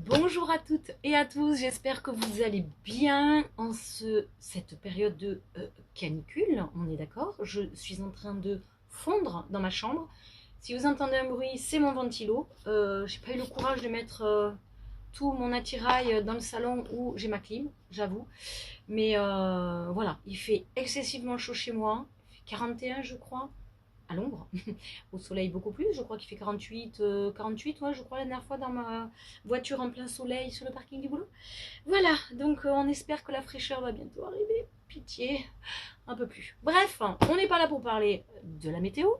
Bonjour à toutes et à tous, j'espère que vous allez bien en cette période de canicule, on est d'accord. Je suis en train de fondre dans ma chambre. Si vous entendez un bruit, c'est mon ventilo. J'ai pas eu le courage de mettre tout mon attirail dans le salon où j'ai ma clim, j'avoue. Mais voilà, il fait excessivement chaud chez moi. Il fait 41 je crois, à l'ombre. Au soleil beaucoup plus, je crois qu'il fait 48, 48, ouais, je crois la dernière fois dans ma voiture en plein soleil sur le parking du boulot. Voilà, donc on espère que la fraîcheur va bientôt arriver. Pitié, un peu plus. Bref, on n'est pas là pour parler de la météo,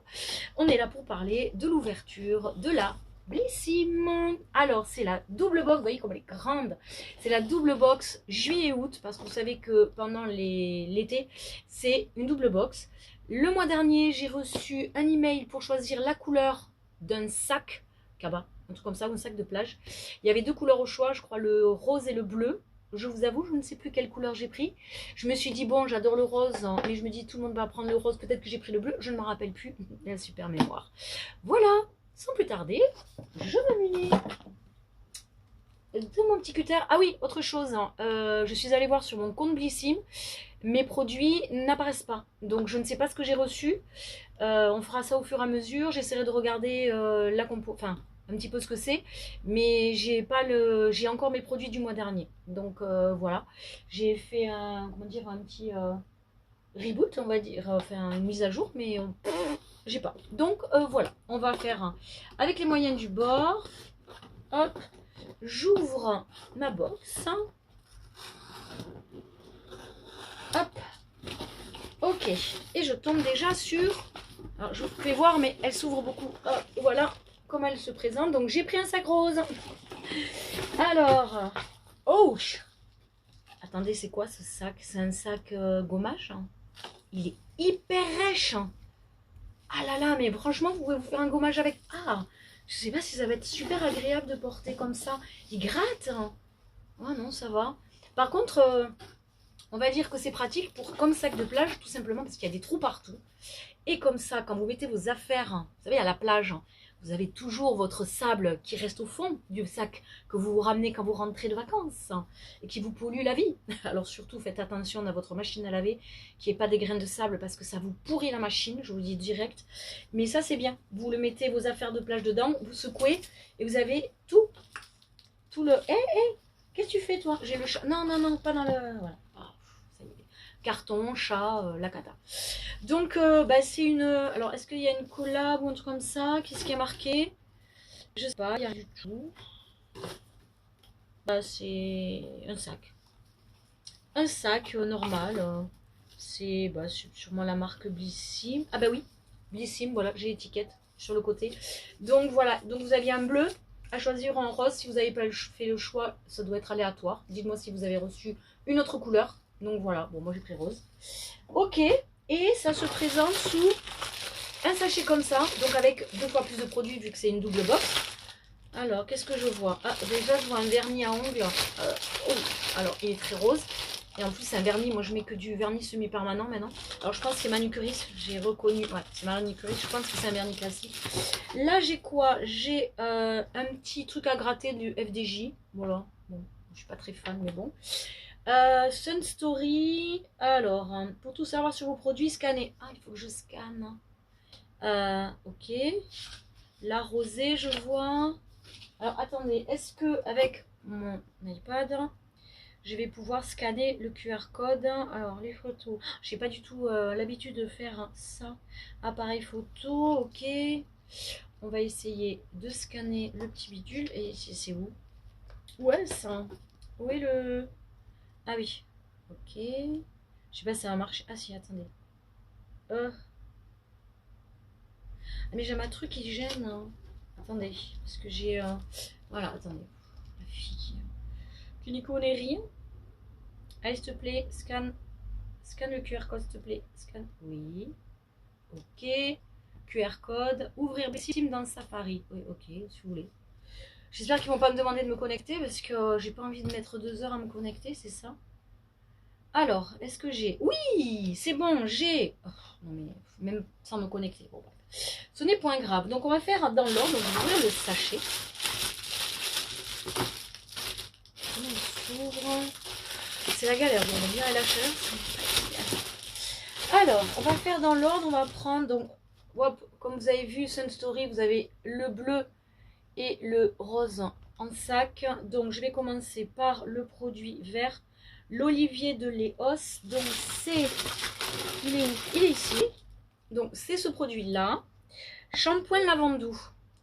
on est là pour parler de l'ouverture de la Blissim. Alors, c'est la double box, vous voyez comme elle est grande. C'est la double box juillet-août, parce que vous savez que pendant l'été, c'est une double box. Le mois dernier, j'ai reçu un email pour choisir la couleur d'un sac cabas, un truc comme ça, un sac de plage. Il y avait deux couleurs au choix, je crois le rose et le bleu. Je vous avoue, je ne sais plus quelle couleur j'ai pris. Je me suis dit, bon, j'adore le rose, mais je me dis, tout le monde va prendre le rose, peut-être que j'ai pris le bleu, je ne me rappelle plus. La super mémoire. Voilà, sans plus tarder, je me munis de mon petit cutter. Ah oui, autre chose, je suis allée voir sur mon compte Blissim, mes produits n'apparaissent pas. Donc je ne sais pas ce que j'ai reçu. On fera ça au fur et à mesure. J'essaierai de regarder la compo, enfin un petit peu ce que c'est, mais j'ai encore mes produits du mois dernier. Donc voilà, j'ai fait un, comment dire, un petit reboot, on va dire, enfin une mise à jour, mais j'ai pas. Donc voilà, on va faire avec les moyens du bord. Hop, j'ouvre ma box. Hop, ok, et je tombe déjà sur, alors je vous fais voir mais elle s'ouvre beaucoup, hop, voilà comment elle se présente. Donc j'ai pris un sac rose. Alors, oh, attendez, c'est quoi ce sac? C'est un sac gommage, hein. Il est hyper rêche, hein. Ah là là, mais franchement vous pouvez vous faire un gommage avec. Ah, je sais pas si ça va être super agréable de porter comme ça. Il gratte, hein. Oh non, ça va. Par contre on va dire que c'est pratique pour comme sac de plage, tout simplement parce qu'il y a des trous partout. Et comme ça, quand vous mettez vos affaires, vous savez, à la plage, vous avez toujours votre sable qui reste au fond du sac, que vous vous ramenez quand vous rentrez de vacances, et qui vous pollue la vie. Alors surtout, faites attention à votre machine à laver, qu'il n'y ait pas des grains de sable, parce que ça vous pourrit la machine, je vous le dis direct. Mais ça, c'est bien. Vous le mettez, vos affaires de plage dedans, vous secouez, et vous avez tout le... Qu'est-ce que tu fais, toi? J'ai le chat. Non, non, non, pas dans le... Voilà. Ça y est. Carton, chat, la cata. Donc, bah, c'est une... Alors, est-ce qu'il y a une collab ou un truc comme ça? Qu'est-ce qui est marqué? Je sais pas, il n'y a rien du tout. Bah, c'est un sac. Un sac normal. C'est bah, sûrement la marque Blissim. Ah bah oui, Blissim, voilà, j'ai l'étiquette sur le côté. Donc voilà, donc vous aviez un bleu à choisir en rose. Si vous n'avez pas fait le choix, ça doit être aléatoire. Dites-moi si vous avez reçu une autre couleur. Donc voilà, bon moi j'ai pris rose. Ok, et ça se présente sous un sachet comme ça, donc avec 2 fois plus de produits vu que c'est une double box. Alors, qu'est-ce que je vois? Ah, déjà je vois un vernis à ongles. Oh, alors il est très rose. Et en plus c'est un vernis, moi je mets que du vernis semi-permanent maintenant. Alors je pense que c'est Manucuris, j'ai reconnu, ouais c'est Manucuris, je pense que c'est un vernis classique. Là j'ai quoi? J'ai un petit truc à gratter du FDJ, voilà, bon, je suis pas très fan mais bon. Sun Story, alors pour tout savoir sur vos produits, scannez. Ah il faut que je scanne. Ok, la rosée je vois. Alors attendez, est-ce que avec mon iPad je vais pouvoir scanner le QR code? Alors les photos, j'ai pas du tout l'habitude de faire ça. Appareil photo, ok. On va essayer de scanner le petit bidule. Et c'est où? Où est ça? Où est le... Ah oui, ok. Je sais pas si ça va marcher. Ah si, attendez. Ah mais j'ai un truc qui gêne, hein. Attendez, parce que j'ai... Voilà, attendez. La fille qui n'y connaît rien. Allez, s'il te plaît, scanne le QR code, s'il te plaît. Scanne. Oui. Ok. QR code. Ouvrir Blissim dans Safari. Oui, ok, si vous voulez. J'espère qu'ils vont pas me demander de me connecter parce que j'ai pas envie de mettre 2 heures à me connecter, c'est ça. Alors, est-ce que j'ai... Oui, c'est bon, j'ai... Oh, non mais, même sans me connecter. Bon, bref. Ce n'est point grave. Donc, on va faire dans l'ordre. Donc, je vais ouvrir le sachet. j'ouvre. C'est la galère, bon, on va bien à la chaleur. Alors, on va faire dans l'ordre, on va prendre, donc, hop, comme vous avez vu, Sun Story, vous avez le bleu et le rose en sac. Donc, je vais commencer par le produit vert, l'olivier de Léos. Donc, c'est, il est ici. Donc, c'est ce produit-là. Shampoing lavandou.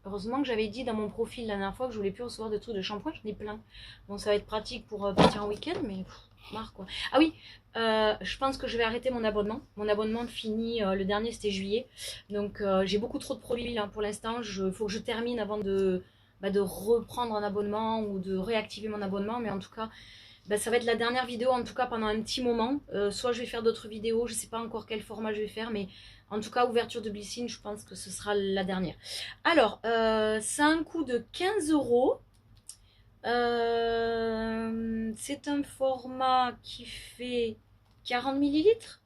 Heureusement que j'avais dit dans mon profil la dernière fois que je voulais plus recevoir de trucs de shampoing, j'en ai plein. Bon, ça va être pratique pour partir en week-end, mais marre quoi. Ah oui, je pense que je vais arrêter mon abonnement. Mon abonnement finit, le dernier c'était juillet. Donc j'ai beaucoup trop de produits là pour l'instant. Il faut que je termine avant de reprendre un abonnement ou de réactiver mon abonnement. Mais en tout cas, ça va être la dernière vidéo en tout cas pendant un petit moment. Soit je vais faire d'autres vidéos, je ne sais pas encore quel format je vais faire, mais en tout cas ouverture de Blyssine, je pense que ce sera la dernière. Alors, c'est un coût de 15 €. C'est un format qui fait 40 millilitres.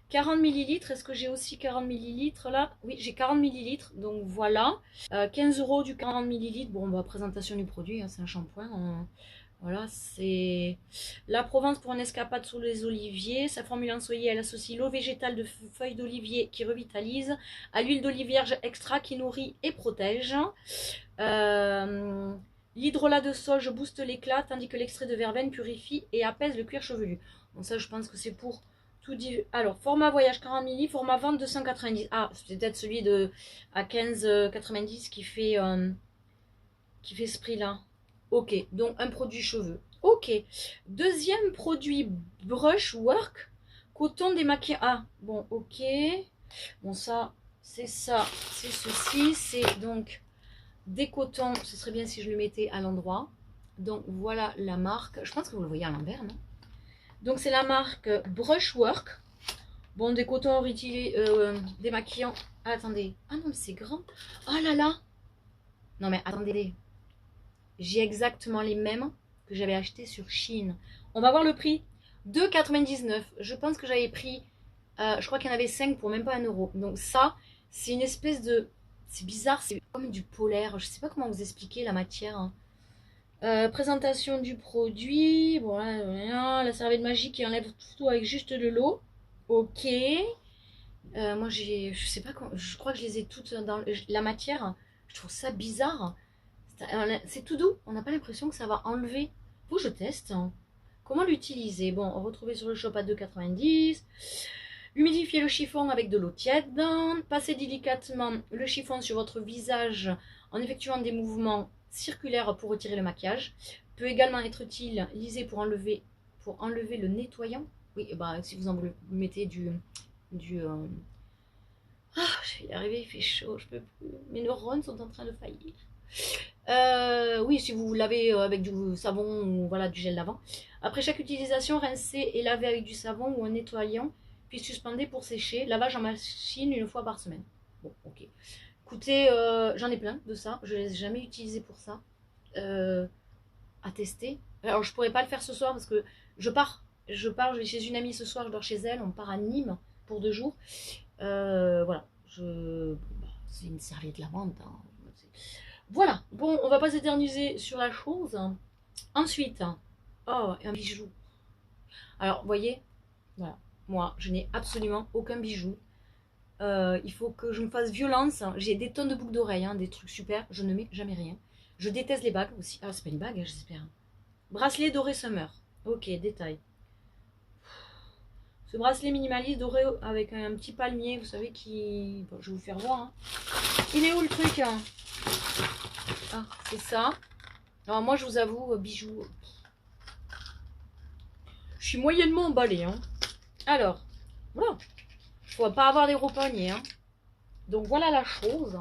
40 millilitres, est-ce que j'ai aussi 40 millilitres là? Oui, j'ai 40 millilitres, donc voilà. 15 € du 40 millilitres. Bon, bah, présentation du produit, hein, c'est un shampoing. Voilà, c'est la Provence pour une escapade sous les oliviers. Sa formule ensoyée, elle associe l'eau végétale de feuilles d'olivier qui revitalise à l'huile d'olive vierge extra qui nourrit et protège. L'hydrolat de sauge booste l'éclat, tandis que l'extrait de verveine purifie et apaise le cuir chevelu. Bon, ça, je pense que c'est pour tout dire. Alors, format voyage 40 ml, format vente 290. Ah, c'est peut-être celui de à 15,90 qui fait ce prix-là. Ok, donc un produit cheveux. Ok. Deuxième produit Brushwork, coton démaquillant. Ah, bon, ok. Bon, ça, c'est ceci. C'est donc des cotons. Ce serait bien si je le mettais à l'endroit. Donc, voilà la marque. Je pense que vous le voyez à l'envers, non? Donc, c'est la marque Brushwork. Bon, des cotons réutilés, démaquillants. Ah, attendez. Ah non, mais c'est grand. Oh là là. Non, mais attendez. J'ai exactement les mêmes que j'avais acheté sur Shein. On va voir le prix. 2,99 €. Je pense que j'avais pris, je crois qu'il y en avait 5 pour même pas 1 €. Donc ça, c'est une espèce de... C'est bizarre, c'est comme du polaire. Je sais pas comment vous expliquer la matière. Présentation du produit. Bon, là, la serviette magique qui enlève tout avec juste de l'eau. Ok. Moi, je sais pas comment... Je crois que je les ai toutes dans la matière. Je trouve ça bizarre. C'est tout doux, on n'a pas l'impression que ça va enlever. Faut que je teste. Comment l'utiliser? Bon, on retrouve sur le shop à 2,90 €. Humidifiez le chiffon avec de l'eau tiède. Passez délicatement le chiffon sur votre visage en effectuant des mouvements circulaires pour retirer le maquillage. Peut également être utilisé pour enlever le nettoyant. Oui, bah si vous en mettez Ah, je vais y arriver, il fait chaud, je peux plus. Mes neurones sont en train de faillir. Oui, si vous lavez avec du savon ou voilà, du gel lavant. Après chaque utilisation, rincez et lavez avec du savon ou un nettoyant, puis suspendez pour sécher. Lavage en machine 1 fois par semaine. Bon, ok. Écoutez, j'en ai plein de ça. Je ne les ai jamais utilisés pour ça. À tester. Alors, je pourrais pas le faire ce soir parce que je pars. Je vais chez une amie ce soir, je dors chez elle. On part à Nîmes pour 2 jours. Voilà. C'est une serviette lavante. Hein. Voilà, bon, on va pas s'éterniser sur la chose. Ensuite, oh, un bijou. Alors, vous voyez, voilà, moi, je n'ai absolument aucun bijou. Il faut que je me fasse violence. J'ai des tonnes de boucles d'oreilles, hein, des trucs super. Je ne mets jamais rien. Je déteste les bagues aussi. Ah, c'est pas une bague, hein, j'espère. Bracelet doré summer. Ok, détail. Ce bracelet minimaliste doré avec un petit palmier, vous savez, qui... Bon, je vais vous faire voir. Hein. Il est où le truc hein? Ah, c'est ça. Alors moi, je vous avoue, bijoux, je suis moyennement emballée. Hein. Alors, voilà. Il ne faut pas avoir des gros paniers. Hein. Donc voilà la chose.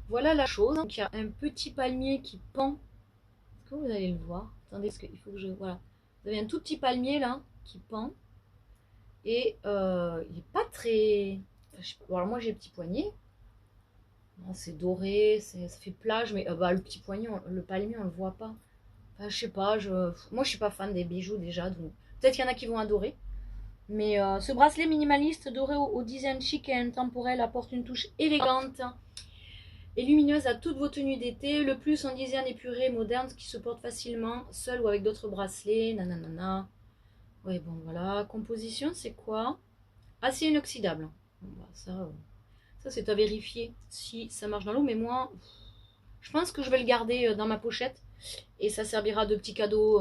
Voilà la chose. Donc il y a un petit palmier qui pend. Est-ce que vous allez le voir? Attendez, parce qu'il faut que je... Voilà. Vous avez un tout petit palmier là qui pend. Et il n'est pas très... Enfin, je sais pas. Bon, alors moi, j'ai le petit poignet. C'est doré, ça fait plage, mais le petit poignet, le palmier, on le voit pas. Enfin, je sais pas, moi je suis pas fan des bijoux déjà, donc peut-être qu'il y en a qui vont adorer. Mais ce bracelet minimaliste doré au design chic et intemporel apporte une touche élégante et lumineuse à toutes vos tenues d'été. Le plus en design épuré, moderne, qui se porte facilement, seul ou avec d'autres bracelets. Nanana. Oui, bon, voilà. Composition, c'est quoi? Acier inoxydable. Bon, bah, ça c'est à vérifier si ça marche dans l'eau. Mais moi, je pense que je vais le garder dans ma pochette. Et ça servira de petit cadeau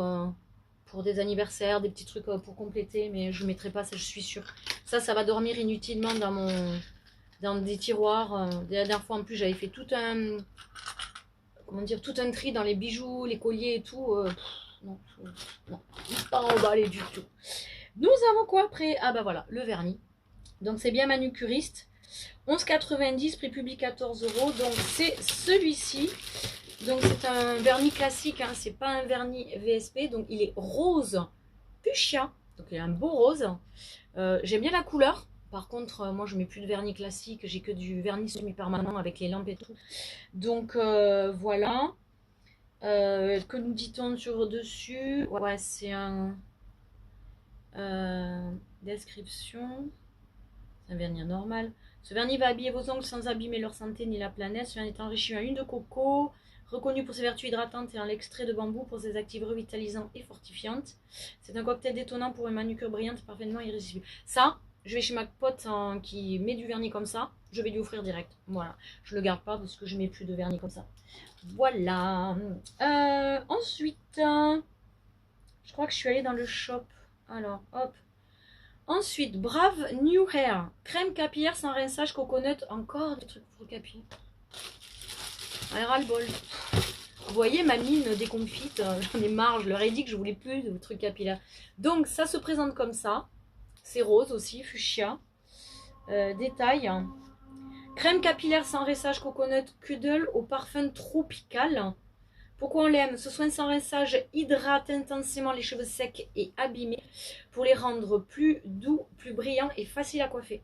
pour des anniversaires, des petits trucs pour compléter. Mais je ne mettrai pas ça, je suis sûre. Ça va dormir inutilement dans des tiroirs. La dernière fois, en plus, j'avais fait tout un... Comment dire, tout un tri dans les bijoux, les colliers et tout. Non, non, pas emballé du tout. Nous avons quoi après? Ah bah voilà, le vernis. Donc c'est bien manucuriste. 11,90, prix public 14 euros. Donc c'est celui-ci. Donc c'est un vernis classique, hein, c'est pas un vernis VSP. Donc il est rose fuchsia. Donc il a un beau rose. J'aime bien la couleur. Par contre, moi je mets plus de vernis classique, j'ai que du vernis semi-permanent avec les lampes et tout. Donc voilà. Que nous dit-on sur dessus? Ouais, c'est un description. C'est un vernis normal. Ce vernis va habiller vos ongles sans abîmer leur santé ni la planète. Ce vernis est enrichi en huile de coco, reconnu pour ses vertus hydratantes et en l'extrait de bambou pour ses actifs revitalisantes et fortifiantes. C'est un cocktail détonnant pour une manucure brillante parfaitement irrésistible. Ça, je vais chez ma pote qui met du vernis comme ça, je vais lui offrir direct. Voilà, je le garde pas parce que je mets plus de vernis comme ça. Voilà. Ensuite, je crois que je suis allée dans le shop. Alors, hop. Ensuite, Brave New Hair, crème capillaire sans rinçage coconut, encore des trucs pour capillaire. Ras-le-bol. Vous voyez ma mine déconfite, j'en ai marre, je leur ai dit que je voulais plus de trucs capillaires. Donc ça se présente comme ça, c'est rose aussi, fuchsia. Détail. Crème capillaire sans rinçage coconut cuddle au parfum tropical. Pourquoi on l'aime? Ce soin sans rinçage hydrate intensément les cheveux secs et abîmés pour les rendre plus doux, plus brillants et faciles à coiffer.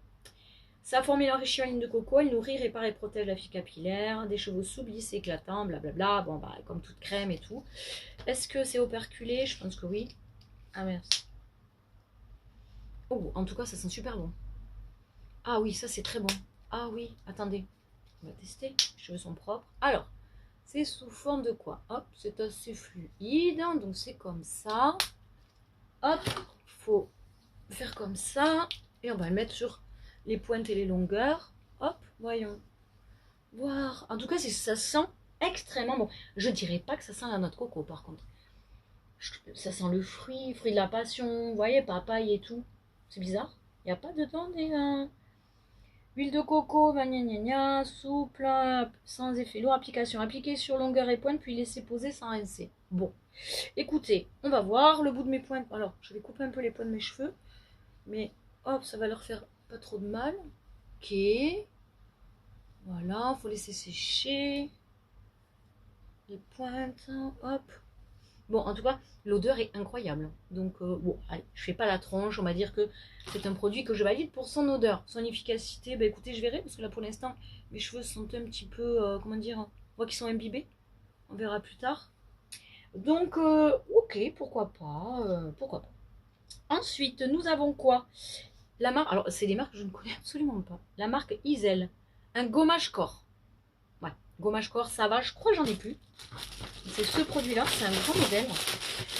Sa formule enrichie en ligne de coco, elle nourrit, répare et protège la fibre capillaire, des cheveux souples, lisses, éclatants, blablabla. Bon, bah, comme toute crème et tout. Est-ce que c'est operculé? Je pense que oui. Ah merde. Oh, en tout cas, ça sent super bon. Ah oui, ça c'est très bon. Ah oui, attendez. On va tester. Les cheveux sont propres. Alors. C'est sous forme de quoi? Hop, c'est assez fluide, donc c'est comme ça. Hop, faut faire comme ça. Et on va le mettre sur les pointes et les longueurs. Hop, voyons. Voir. En tout cas, ça sent extrêmement bon. Je dirais pas que ça sent la noix de coco, par contre. Ça sent le fruit de la passion. Vous voyez, papaye et tout. C'est bizarre. Il n'y a pas dedans des... Huile de coco, gna, souple, sans effet lourd, application. Appliquer sur longueur et pointe, puis laisser poser sans rincer. Bon, écoutez, on va voir le bout de mes pointes. Alors, je vais couper un peu les points de mes cheveux. Mais, hop, ça va leur faire pas trop de mal. Ok. Voilà, faut laisser sécher. Les pointes, hop. Bon, en tout cas, l'odeur est incroyable. Donc, bon, allez, je fais pas la tronche. On va dire que c'est un produit que je valide pour son odeur. Son efficacité, bah écoutez, je verrai. Parce que là, pour l'instant, mes cheveux sont un petit peu, comment dire, on voit qu'ils sont imbibés. On verra plus tard. Donc, ok, pourquoi pas. Pourquoi pas. Ensuite, nous avons quoi? La marque, alors, c'est des marques que je ne connais absolument pas. La marque Isel. Un gommage corps. Ouais, gommage corps, ça va. Je crois que j'en ai plus. C'est ce produit-là, c'est un grand modèle.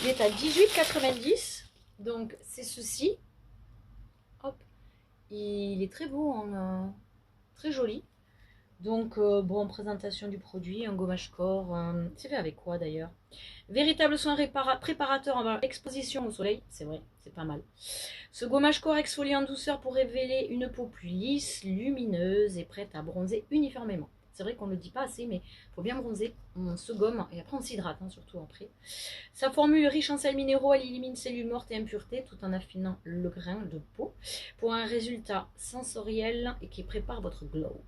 Il est à 18,90. Donc c'est ceci. Hop. Il est très beau, très joli. Donc bon, présentation du produit, un gommage corps. C'est fait avec quoi d'ailleurs? Véritable soin préparateur en exposition au soleil. C'est vrai, c'est pas mal. Ce gommage corps exfolie en douceur pour révéler une peau plus lisse, lumineuse et prête à bronzer uniformément. C'est vrai qu'on ne le dit pas assez, mais il faut bien bronzer. On se gomme et après on s'hydrate, hein, surtout après. Sa formule riche en sels minéraux, elle élimine cellules mortes et impuretés tout en affinant le grain de peau pour un résultat sensoriel et qui prépare votre glow.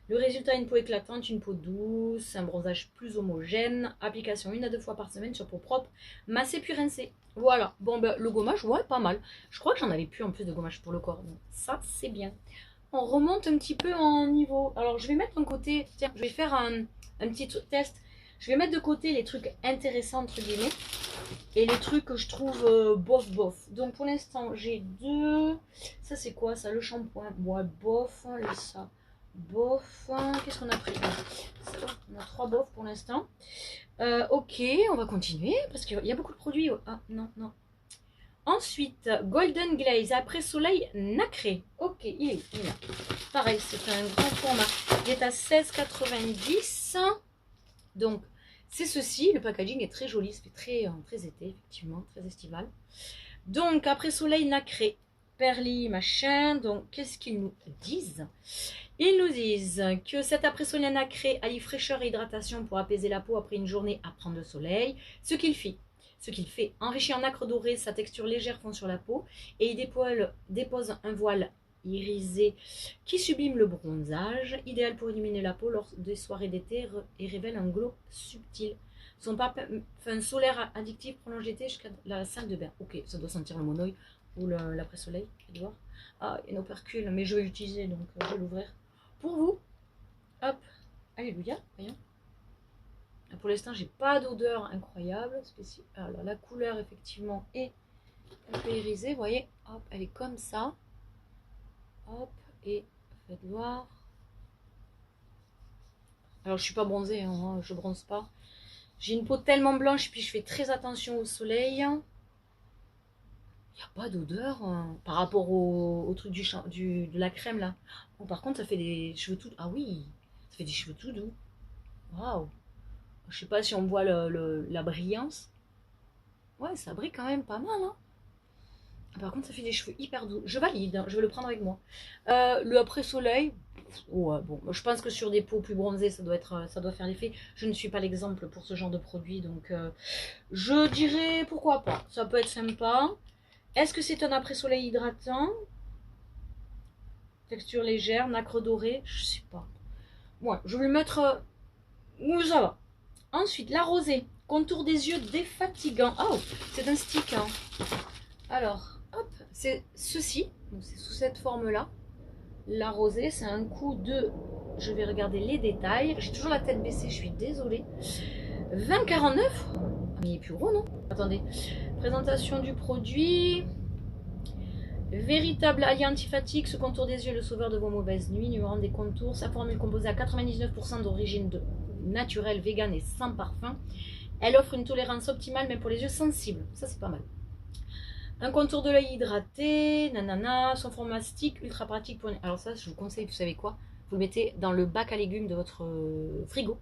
Le résultat, une peau éclatante, une peau douce, un bronzage plus homogène. Application 1 à 2 fois par semaine sur peau propre, massée puis rincée. Voilà. Bon, ben, le gommage, ouais, pas mal. Je crois que j'en avais plus en plus de gommage pour le corps. Donc ça, c'est bien. On remonte un petit peu en niveau. Alors, je vais mettre un côté... Tiens, je vais faire un petit test. Je vais mettre de côté les trucs intéressants, entre guillemets. Et les trucs que je trouve bof, bof. Donc, pour l'instant, j'ai deux... Ça, c'est quoi, ça? Le shampoing. Ouais, bof. Et ça... bof. Qu'est-ce qu'on a pris? On a 3 bofs pour l'instant. Ok, on va continuer parce qu'il y a beaucoup de produits. Ah, non, non. Ensuite, Golden Glaze après soleil nacré. Ok, il est là. Pareil, c'est un grand format. Il est à 16,90. Donc, c'est ceci. Le packaging est très joli. C'est très été, effectivement, très estival. Donc, après soleil nacré, perli, machin. Donc, qu'est-ce qu'ils nous disent? Ils nous disent que cet après-soleil nacré allie fraîcheur et hydratation pour apaiser la peau après une journée à prendre le soleil. Ce qu'il fait, enrichi en nacre doré, sa texture légère fond sur la peau et il dépose un voile irisé qui sublime le bronzage, idéal pour illuminer la peau lors des soirées d'été et révèle un glow subtil. Son parfum solaire addictif prolonge l'été jusqu'à la salle de bain. Ok, ça doit sentir le monoeil ou l'après-soleil, tu vois. Ah, il y a un opercule, mais je vais l'utiliser donc je vais l'ouvrir pour vous. Hop, alléluia, voyons. Pour l'instant, j'ai pas d'odeur incroyable. Alors, la couleur, effectivement, est un peu irisée. Vous voyez, hop, elle est comme ça. Hop, et faites voir. Alors, je suis pas bronzée, hein, je bronze pas. J'ai une peau tellement blanche, puis je fais très attention au soleil. Il n'y a pas d'odeur par rapport au truc de la crème, là. Bon, par contre, ça fait des cheveux tout... Ah oui, ça fait des cheveux tout doux. Waouh. Je sais pas si on voit la brillance. Ouais, ça brille quand même pas mal, hein. Par contre, ça fait des cheveux hyper doux. Je valide, hein, je vais le prendre avec moi. Le après-soleil, ouais, bon, je pense que sur des peaux plus bronzées, ça doit faire l'effet. Je ne suis pas l'exemple pour ce genre de produit, donc je dirais pourquoi pas. Ça peut être sympa. Est-ce que c'est un après-soleil hydratant? Texture légère, nacre doré, je sais pas. Ouais, je vais le mettre où ça va. Ensuite, la rosée. Contour des yeux défatigant. Oh, c'est un stick. Hein. Alors, hop, c'est ceci. C'est sous cette forme-là. La rosée, c'est un coup de... Je vais regarder les détails. J'ai toujours la tête baissée, je suis désolée. 20,49. Ah, mais il est plus gros, non? Attendez. Présentation du produit. Véritable allié antifatigue, ce contour des yeux, le sauveur de vos mauvaises nuits, numéro des contours. Sa formule composée à 99% d'origine naturelle, vegan et sans parfum. Elle offre une tolérance optimale même pour les yeux sensibles. Ça, c'est pas mal. Un contour de l'œil hydraté, nanana, son format stick, ultra pratique pour... Alors ça, je vous conseille, vous savez quoi? Vous le mettez dans le bac à légumes de votre frigo.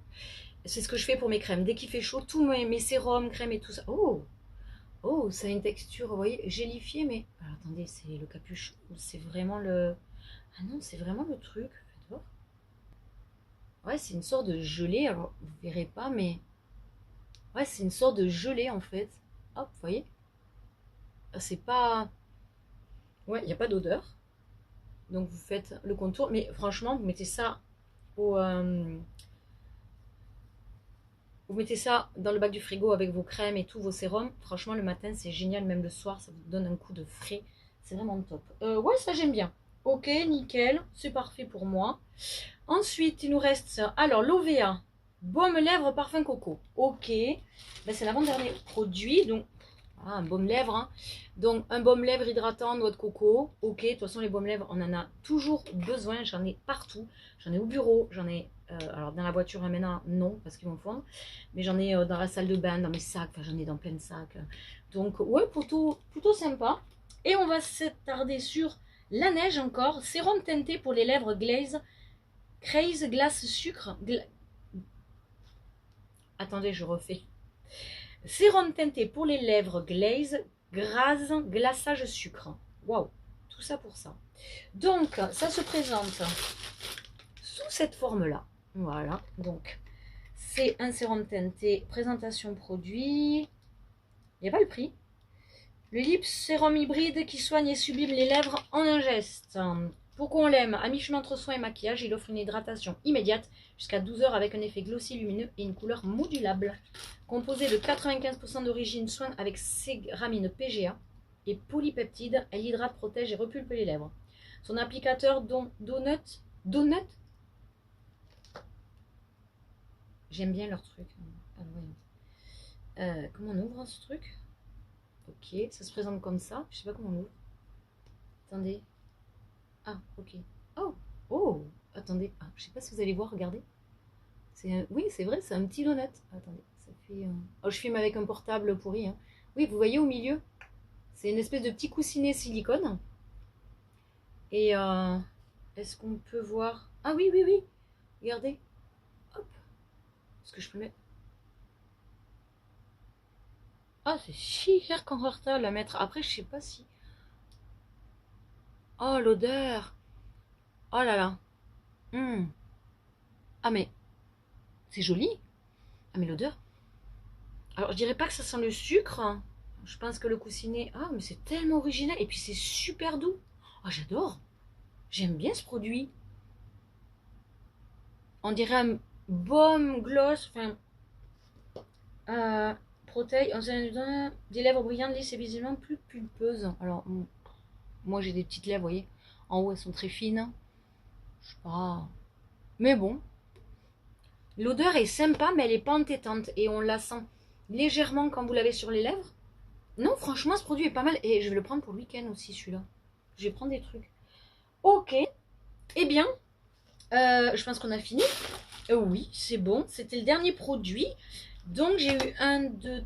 C'est ce que je fais pour mes crèmes. Dès qu'il fait chaud, tous mes sérums, crèmes et tout ça. Oh, oh, ça a une texture, vous voyez, gélifiée, mais... Alors, attendez, c'est le capuchon ou c'est vraiment le... Ah non, c'est vraiment le truc. Faites voir. Ouais, c'est une sorte de gelée. Alors, vous verrez pas, mais... Ouais, c'est une sorte de gelée, en fait. Hop, vous voyez? C'est pas... Ouais, il n'y a pas d'odeur. Donc, vous faites le contour. Mais franchement, vous mettez ça au... Vous mettez ça dans le bac du frigo avec vos crèmes et tous vos sérums. Franchement, le matin, c'est génial. Même le soir, ça vous donne un coup de frais. C'est vraiment top. Ouais, ça, j'aime bien. Ok, nickel. C'est parfait pour moi. Ensuite, il nous reste... Alors, l'OVA. Baume lèvres parfum coco. Ok. Ben, c'est l'avant-dernier produit. Donc, un baume lèvres. Hein. Donc, un baume lèvres hydratant, noix de coco. Ok, de toute façon, les baumes lèvres, on en a toujours besoin. J'en ai partout. J'en ai au bureau. J'en ai... alors, dans la voiture, maintenant, non, parce qu'ils vont fondre. Mais j'en ai dans la salle de bain, dans mes sacs. Enfin, j'en ai dans plein de sacs. Donc, ouais, plutôt sympa. Et on va s'attarder sur la neige encore. Sérum teinté pour les lèvres glaze. Craze glace sucre. Attendez, je refais. Sérum teinté pour les lèvres glaze, grase, glaçage sucre. Waouh, tout ça pour ça. Donc, ça se présente sous cette forme-là. Voilà, donc c'est un sérum teinté, présentation produit. Il n'y a pas le prix. Le Lips sérum hybride qui soigne et sublime les lèvres en un geste. Pourquoi on l'aime? À mi-chemin entre soin et maquillage, il offre une hydratation immédiate jusqu'à 12 heures avec un effet glossy lumineux et une couleur modulable. Composée de 95% d'origine soin avec céramine PGA et polypeptides, elle hydrate, protège et repulpe les lèvres. Son applicateur Donut. J'aime bien leur truc. Comment on ouvre ce truc? Ok, ça se présente comme ça. Je sais pas comment on ouvre. Attendez. Ah, ok. Oh, oh. Attendez, ah, je sais pas si vous allez voir, regardez. Oui, c'est vrai, c'est un petit donut. Attendez, ça fait... Oh, je filme avec un portable pourri. Hein. Oui, vous voyez au milieu, c'est une espèce de petit coussinet silicone. Et est-ce qu'on peut voir... Ah oui, oui, oui. Regardez. Hop. Est-ce que je peux le mettre... Ah, c'est super confortable à mettre. Après, je sais pas si... Oh, l'odeur. Oh là là. Hmm. Ah, mais c'est joli. Ah, mais l'odeur. Alors, je dirais pas que ça sent le sucre. Je pense que le coussinet... Ah, mais c'est tellement original. Et puis, c'est super doux. Ah, j'adore. J'aime bien ce produit. On dirait un baume gloss. Enfin... Protège, des lèvres brillantes, lisses et visiblement plus pulpeuses. Alors, moi j'ai des petites lèvres, vous voyez. En haut, elles sont très fines. Je sais pas. Mais bon. L'odeur est sympa, mais elle est pas entêtante. Et on la sent légèrement quand vous l'avez sur les lèvres. Non, franchement, ce produit est pas mal. Et je vais le prendre pour le week-end aussi, celui-là. Je vais prendre des trucs. Ok. Eh bien, je pense qu'on a fini. Oui, c'est bon. C'était le dernier produit. Donc, j'ai eu 1, 2,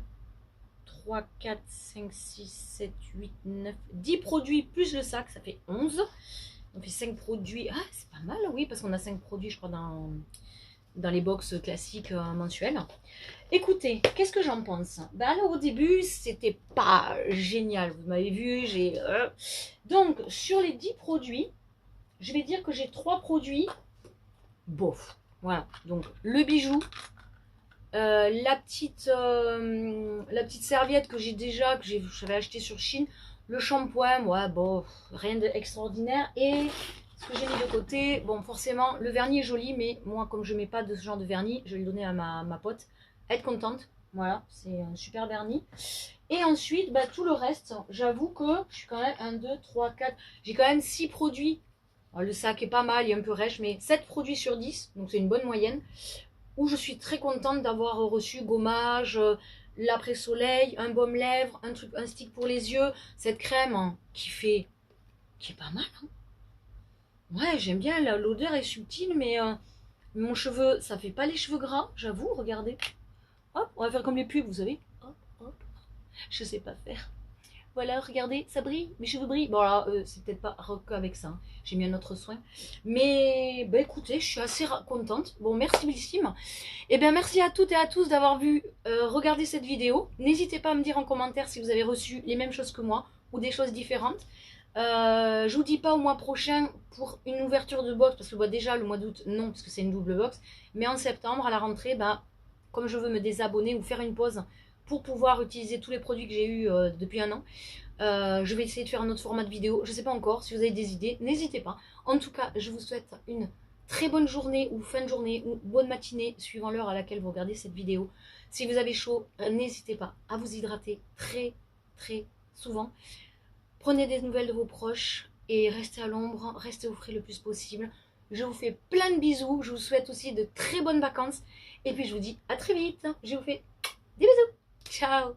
3, 4, 5, 6, 7, 8, 9, 10 produits plus le sac, ça fait 11. On fait 5 produits. Ah, c'est pas mal, oui, parce qu'on a 5 produits, je crois, dans les box classiques mensuelles. Écoutez, qu'est-ce que j'en pense? Ben alors, au début, c'était pas génial. Vous m'avez vu, j'ai... Donc, sur les 10 produits, je vais dire que j'ai 3 produits bof. Voilà, donc le bijou, la petite serviette que j'ai déjà, j'avais acheté sur Chine, le shampoing, ouais, bon, rien d'extraordinaire. Et ce que j'ai mis de côté, bon, forcément, le vernis est joli, mais moi, comme je mets pas de ce genre de vernis, je vais le donner à ma pote. Elle est contente, voilà, c'est un super vernis. Et ensuite, bah, tout le reste, j'avoue que je suis quand même 1, 2, 3, 4, j'ai quand même 6 produits. Alors, le sac est pas mal, il est un peu rêche, mais 7 produits sur 10, donc c'est une bonne moyenne. Où je suis très contente d'avoir reçu gommage, l'après-soleil, un baume lèvres, un stick pour les yeux, cette crème hein, qui est pas mal. Hein. Ouais, j'aime bien, l'odeur est subtile, mais mon cheveu, ça fait pas les cheveux gras, j'avoue, regardez. Hop, on va faire comme les pubs, vous savez. Hop, hop, je sais pas faire. Voilà, regardez, ça brille, mes cheveux brillent. Bon, là, c'est peut-être pas avec ça. Hein. J'ai mis un autre soin. Mais, bah écoutez, je suis assez contente. Bon, merci Bellissime. Et bien, merci à toutes et à tous d'avoir vu, regardé cette vidéo. N'hésitez pas à me dire en commentaire si vous avez reçu les mêmes choses que moi ou des choses différentes. Je vous dis pas au mois prochain pour une ouverture de box, parce que bah, déjà, le mois d'août, non, parce que c'est une double box. Mais en septembre, à la rentrée, bah, comme je veux me désabonner ou faire une pause pour pouvoir utiliser tous les produits que j'ai eu depuis un an. Je vais essayer de faire un autre format de vidéo. Je ne sais pas encore. Si vous avez des idées, n'hésitez pas. En tout cas, je vous souhaite une très bonne journée ou fin de journée ou bonne matinée, suivant l'heure à laquelle vous regardez cette vidéo. Si vous avez chaud, n'hésitez pas à vous hydrater très très souvent. Prenez des nouvelles de vos proches et restez à l'ombre, restez au frais le plus possible. Je vous fais plein de bisous. Je vous souhaite aussi de très bonnes vacances. Et puis je vous dis à très vite. Je vous fais des bisous. Ciao.